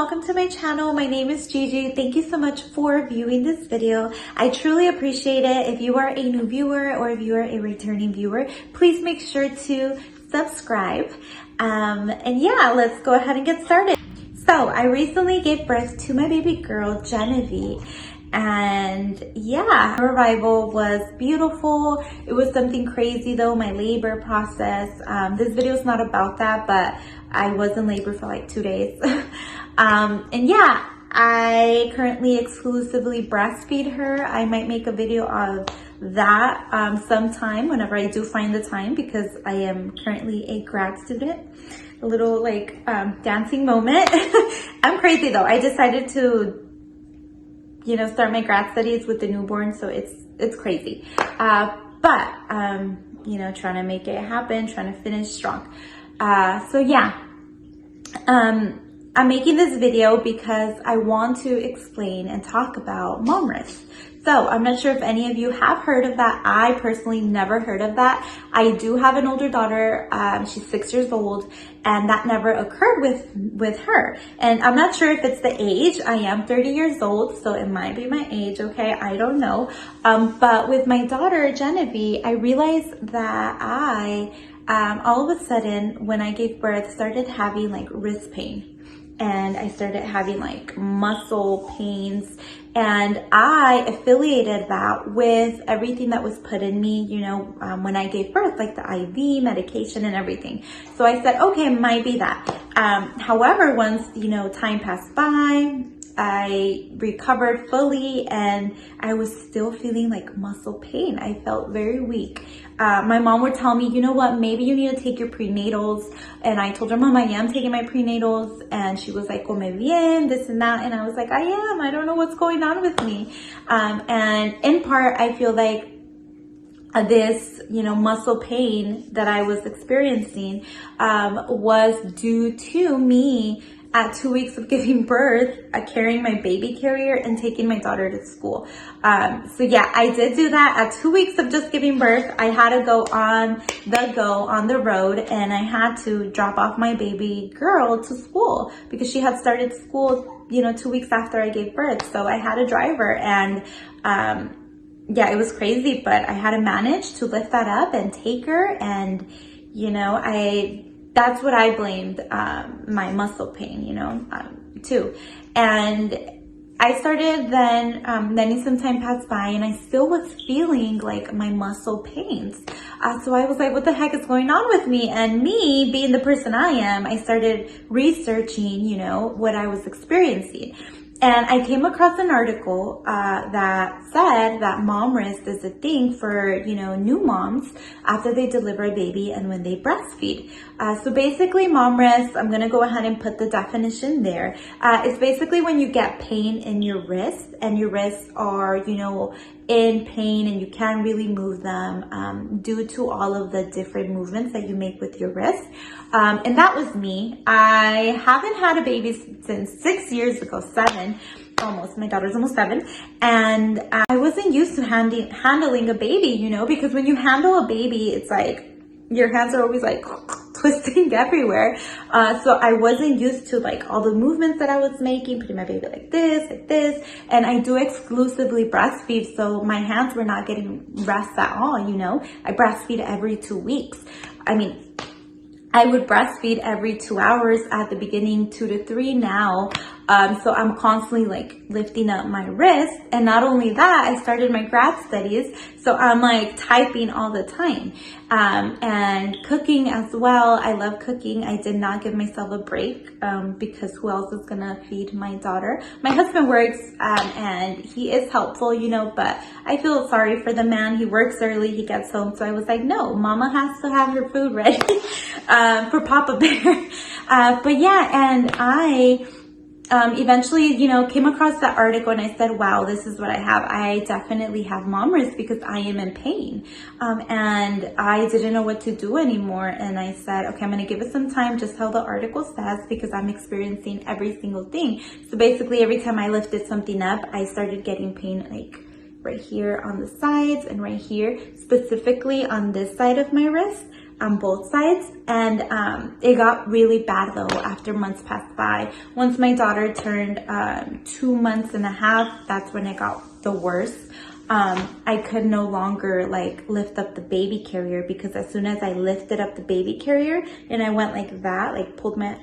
welcome to my channel. My name is Gigi. Thank you so much for viewing this video. I truly appreciate it. If you are a new viewer or if you are a returning viewer, please make sure to subscribe. And yeah, let's go ahead and get started. So I recently gave birth to my baby girl, Genevieve. And yeah, her arrival was beautiful. It was something crazy though, my labor process. This video is not about that, but I was in labor for like 2 days. And yeah, I currently exclusively breastfeed her. I might make a video of that sometime whenever I do find the time, because I am currently a grad student. A little like dancing moment. I'm crazy though. I decided to start my grad studies with the newborn, so it's crazy. But trying to make it happen, trying to finish strong. So yeah, I'm making this video because I want to explain and talk about mom risk. So I'm not sure if any of you have heard of that. I personally never heard of that. I do have an older daughter. She's 6 years old, and that never occurred with her. And I'm not sure if it's the age. I am 30 years old, so it might be my age, okay? I don't know. But with my daughter, Genevieve, I realized that I, all of a sudden, when I gave birth, started having like wrist pain. And I started having like muscle pains, and I affiliated that with everything that was put in me, when I gave birth, like the IV medication and everything. So I said, okay, it might be that. However, once, time passed by, I recovered fully and I was still feeling like muscle pain. I felt very weak. My mom would tell me, you know what, maybe you need to take your prenatals. And I told her, Mom, I am taking my prenatals. And she was like, come bien, this and that. And I was like, I am. I don't know what's going on with me. And in part, I feel like this, muscle pain that I was experiencing was due to me at 2 weeks of giving birth, carrying my baby carrier and taking my daughter to school. So yeah, I did do that at 2 weeks of just giving birth. I had to go on the road, and I had to drop off my baby girl to school because she had started school, 2 weeks after I gave birth. So I had a driver, and yeah, it was crazy, but I had to manage to lift that up and take her. And, that's what I blamed my muscle pain, too. And I started then some time passed by, and I still was feeling like my muscle pains. So I was like, what the heck is going on with me? And me being the person I am, I started researching, what I was experiencing. And I came across an article that said that mom risk is a thing for, new moms after they deliver a baby and when they breastfeed. So basically mom risk, I'm going to go ahead and put the definition there. It's basically when you get pain in your wrists, and your wrists are, in pain and you can't really move them due to all of the different movements that you make with your wrists. And that was me. I haven't had a baby since 6 years ago, 7 almost. My daughter's almost 7. And I wasn't used to handling a baby, because when you handle a baby, it's like your hands are always like twisting everywhere. So I wasn't used to like all the movements that I was making, putting my baby like this. And I do exclusively breastfeed, so my hands were not getting rest at all, I breastfeed every 2 weeks. I would breastfeed every 2 hours at the beginning, 2 to 3 now. So I'm constantly like lifting up my wrist. And not only that, I started my grad studies. So I'm like typing all the time. And cooking as well. I love cooking. I did not give myself a break because who else is going to feed my daughter? My husband works and he is helpful, but I feel sorry for the man. He works early, he gets home. So I was like, no, mama has to have her food ready for Papa Bear. But yeah, and I eventually, came across that article, and I said, wow, this is what I have. I definitely have mom risk because I am in pain. And I didn't know what to do anymore. And I said, okay, I'm going to give it some time, just how the article says, because I'm experiencing every single thing. So basically every time I lifted something up, I started getting pain like right here on the sides and right here, specifically on this side of my wrist. on both sides. And it got really bad though after months passed by. Once my daughter turned 2 months and a half, that's when it got the worst. I could no longer like lift up the baby carrier, because as soon as I lifted up the baby carrier and I went like that, like pulled my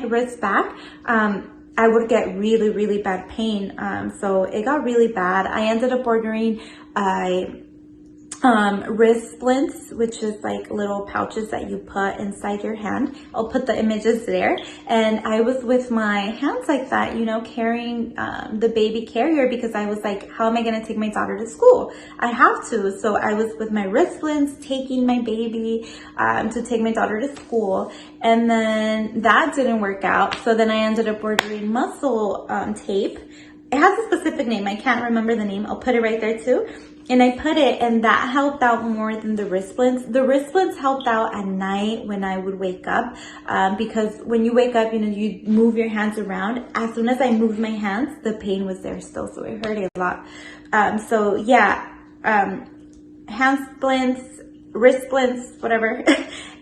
wrist back, I would get really, really bad pain. So it got really bad. I ended up ordering wrist splints, which is like little pouches that you put inside your hand. I'll put the images there. And I was with my hands like that, you know, carrying the baby carrier, because I was like, how am I going to take my daughter to school? I have to. So I was with my wrist splints taking my baby to take my daughter to school. And then that didn't work out. So then I ended up ordering muscle tape. It has a specific name. I can't remember the name. I'll put it right there too. And I put it, and that helped out more than the wrist splints. The wrist splints helped out at night when I would wake up, because when you wake up, you know, you move your hands around. As soon as I moved my hands, the pain was there still, so it hurt a lot. So yeah, hand splints, wrist splints, whatever.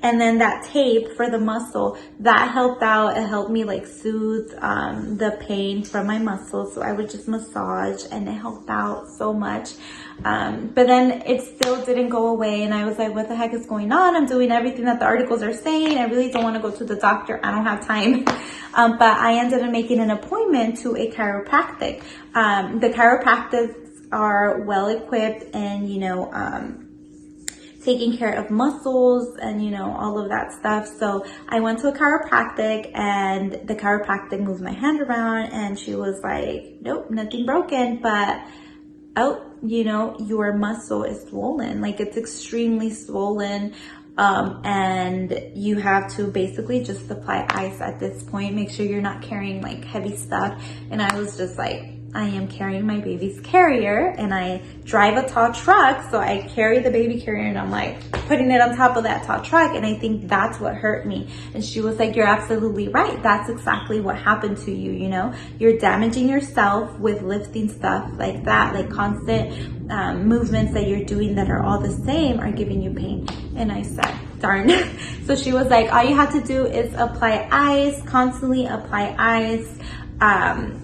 And then that tape for the muscle, that helped out. It helped me like soothe the pain from my muscles. So I would just massage, and it helped out so much. But then it still didn't go away. And I was like, what the heck is going on? I'm doing everything that the articles are saying. I really don't want to go to the doctor. I don't have time. But I ended up making an appointment to a chiropractic. The chiropractics are well equipped and, you know, taking care of muscles and, you know, all of that stuff. So I went to a chiropractic, and the chiropractic moved my hand around, and she was like, nope, nothing broken, but oh, you know, your muscle is swollen. Like, it's extremely swollen. And you have to basically just apply ice at this point. Make sure you're not carrying like heavy stuff. And I was just like, I am carrying my baby's carrier, and I drive a tall truck. So I carry the baby carrier, and I'm like putting it on top of that tall truck. And I think that's what hurt me. And she was like, you're absolutely right. That's exactly what happened to you. You know, you're damaging yourself with lifting stuff like that, like constant movements that you're doing that are all the same are giving you pain. And I said, darn. So she was like, all you have to do is apply ice, constantly apply ice.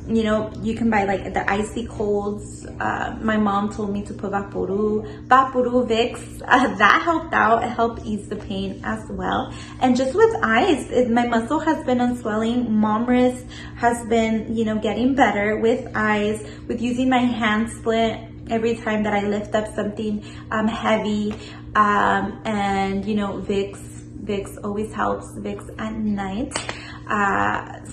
You know, you can buy like the icy colds. My mom told me to put Vaporu, Vicks. That helped out. It helped ease the pain as well. And just with ice, my muscle has been unswelling. Mom wrist has been, you know, getting better with ice, with using my hand split every time that I lift up something heavy. And, you know, Vicks always helps. Vicks at night.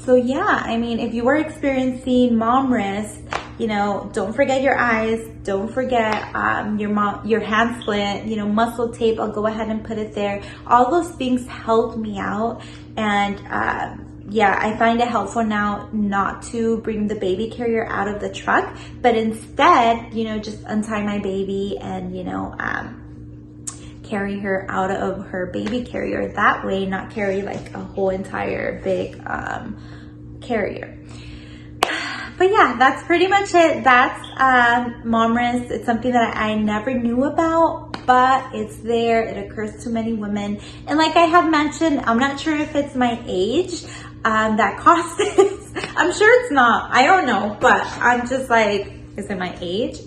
So yeah, I mean, if you are experiencing mom wrist, you know, don't forget your eyes, don't forget your hand split, you know, muscle tape. I'll go ahead and put it there. All those things helped me out. And yeah, I find it helpful now not to bring the baby carrier out of the truck, but instead, you know, just untie my baby and, you know, carry her out of her baby carrier that way, not carry like a whole entire big carrier. But yeah, that's pretty much it. That's mom wrist. It's something that I never knew about, but it's there. It occurs to many women. And like I have mentioned, I'm not sure if it's my age that caused this. I'm sure it's not. I don't know, but I'm just like, is it my age?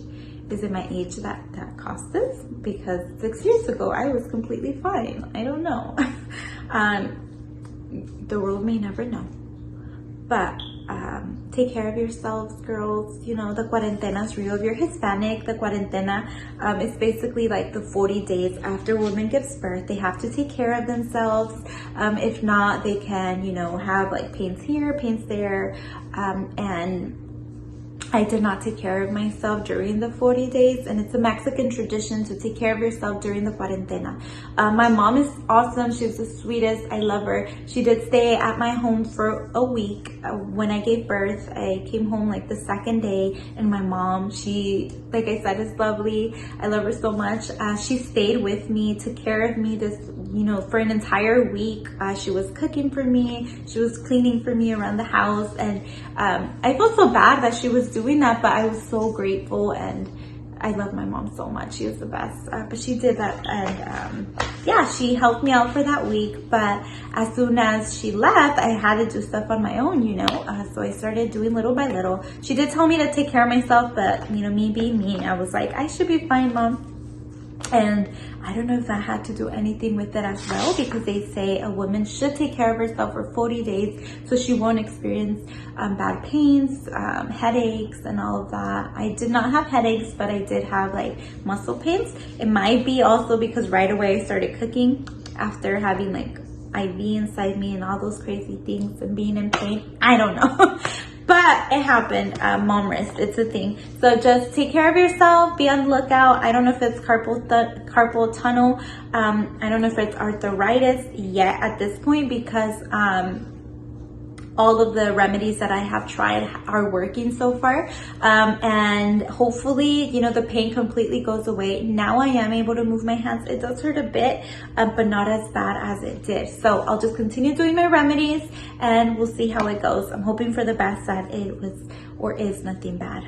Is it my age that caused this? Because 6 years ago, I was completely fine. I don't know. The world may never know. But take care of yourselves, girls. You know, the cuarentena is real. If you're Hispanic, the cuarentena is basically like the 40 days after a woman gives birth. They have to take care of themselves. If not, they can, you know, have like pains here, pains there, and I did not take care of myself during the 40 days, and it's a Mexican tradition to take care of yourself during the cuarentena. My mom is awesome. She's the sweetest. I love her. She did stay at my home for a week. When I gave birth, I came home like the second day, and my mom, she, like I said, is lovely. I love her so much. She stayed with me, took care of me this, you know, for an entire week. She was cooking for me. She was cleaning for me around the house, and I felt so bad that she was doing that, but I was so grateful, and I love my mom so much. She was the best. But she did that, and yeah, she helped me out for that week. But as soon as she left, I had to do stuff on my own, you know. So I started doing little by little. She did tell me to take care of myself, but you know, me being me, I was like, I should be fine, Mom. And I don't know if I had to do anything with it as well, because they say a woman should take care of herself for 40 days so she won't experience bad pains, headaches, and all of that. I did not have headaches, but I did have like muscle pains. It might be also because right away I started cooking after having like IV inside me and all those crazy things and being in pain. I don't know. But it happened, mom wrist, it's a thing. So just take care of yourself, be on the lookout. I don't know if it's carpal tunnel. I don't know if it's arthritis yet at this point, because all of the remedies that I have tried are working so far. And hopefully, you know, the pain completely goes away. Now I am able to move my hands. It does hurt a bit, but not as bad as it did. So I'll just continue doing my remedies and we'll see how it goes. I'm hoping for the best that it was or is nothing bad.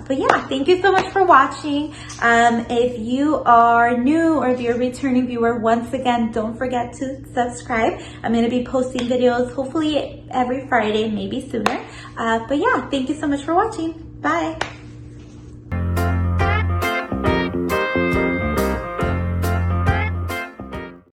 But yeah, thank you so much for watching. If you are new or if you're a returning viewer, once again, don't forget to subscribe. I'm gonna be posting videos hopefully every Friday, maybe sooner. But yeah, thank you so much for watching. Bye.